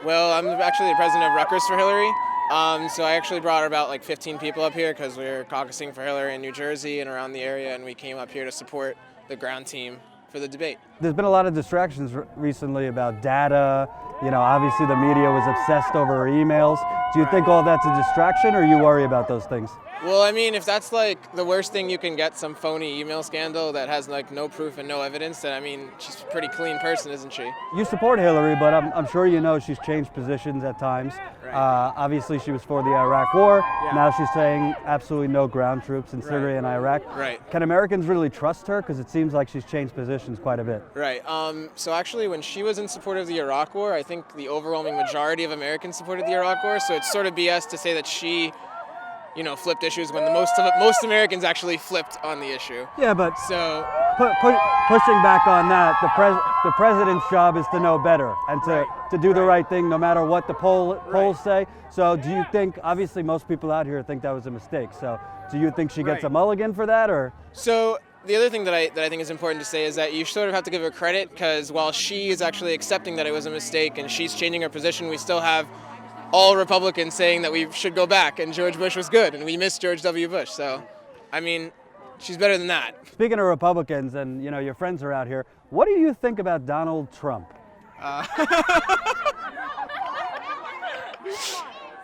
Well, I'm actually the president of Rutgers for Hillary. So I actually brought about like 15 people up here because we were caucusing for Hillary in New Jersey and around the area, and we came up here to support the ground team for the debate. There's been a lot of distractions recently about data. You know, obviously the media was obsessed over her emails. Do you think all that's a distraction, or you worry about those things? Well, I mean, if that's like the worst thing you can get, some phony email scandal that has like no proof and no evidence, then I mean, she's a pretty clean person, isn't she? You support Hillary, but I'm sure you know she's changed positions at times. Right. Obviously, she was for the Iraq War. Yeah. Now she's saying absolutely no ground troops in Syria and Iraq. Right. Can Americans really trust her? Because it seems like she's changed positions quite a bit. Right. So actually, when she was in support of the Iraq War, I think the overwhelming majority of Americans supported the Iraq War. So it's sort of BS to say that she, flipped issues when most Americans actually flipped on the issue. Yeah, but So pushing back on that, the president's job is to know better and to do the right thing no matter what the polls say. So do you think, obviously most people out here think that was a mistake, so do you think she gets a mulligan for that, or? So the other thing that I think is important to say is that you sort of have to give her credit, because while she is actually accepting that it was a mistake and she's changing her position, we still have all Republicans saying that we should go back and George Bush was good and we miss George W. Bush. So, I mean, she's better than that. Speaking of Republicans, and your friends are out here, what do you think about Donald Trump?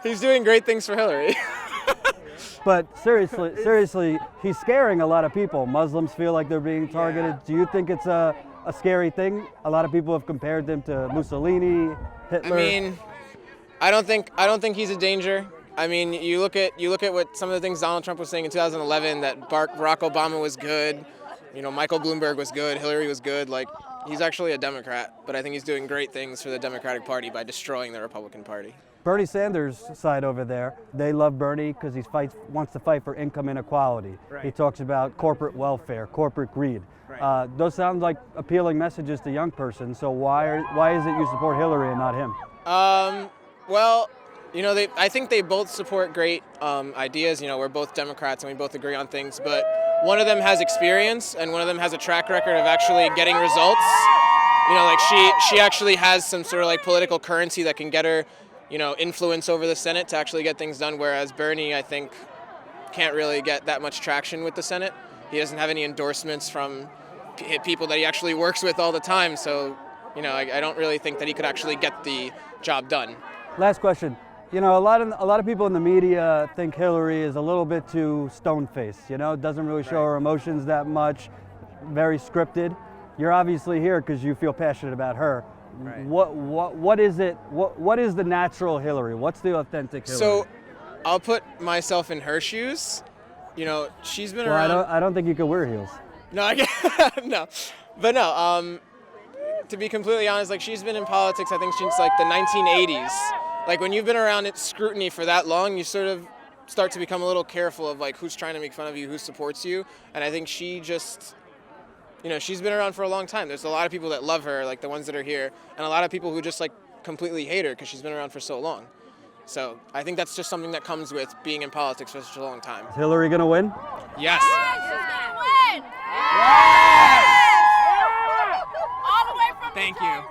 He's doing great things for Hillary. But seriously, he's scaring a lot of people. Muslims feel like they're being targeted. Yeah. Do you think it's a scary thing? A lot of people have compared him to Mussolini, Hitler. I mean, I don't think he's a danger. I mean, you look at what some of the things Donald Trump was saying in 2011, that Barack Obama was good, Michael Bloomberg was good, Hillary was good. Like, he's actually a Democrat, but I think he's doing great things for the Democratic Party by destroying the Republican Party. Bernie Sanders' side over there, they love Bernie because he wants to fight for income inequality. Right. He talks about corporate welfare, corporate greed. Right. Those sound like appealing messages to young persons. So why is it you support Hillary and not him? Well, I think they both support great ideas. We're both Democrats and we both agree on things, but one of them has experience and one of them has a track record of actually getting results. Like she actually has some sort of like political currency that can get her, influence over the Senate to actually get things done, whereas Bernie, I think, can't really get that much traction with the Senate. He doesn't have any endorsements from people that he actually works with all the time, so, I don't really think that he could actually get the job done. Last question. A lot of people in the media think Hillary is a little bit too stone-faced, doesn't really show her emotions that much, very scripted. You're obviously here because you feel passionate about her. Right. What is it? What is the natural Hillary? What's the authentic Hillary? So, I'll put myself in her shoes. She's been around. I don't think you could wear heels. No, I can't. No, but no. To be completely honest, like, she's been in politics, I think, since like the 1980s. Like, when you've been around scrutiny for that long, you sort of start to become a little careful of like who's trying to make fun of you, who supports you, and I think she just. She's been around for a long time. There's a lot of people that love her, like the ones that are here, and a lot of people who just like completely hate her because she's been around for so long. So I think that's just something that comes with being in politics for such a long time. Is Hillary gonna win? Yes. Yes, she's gonna win. Yes. All the way from Thank you.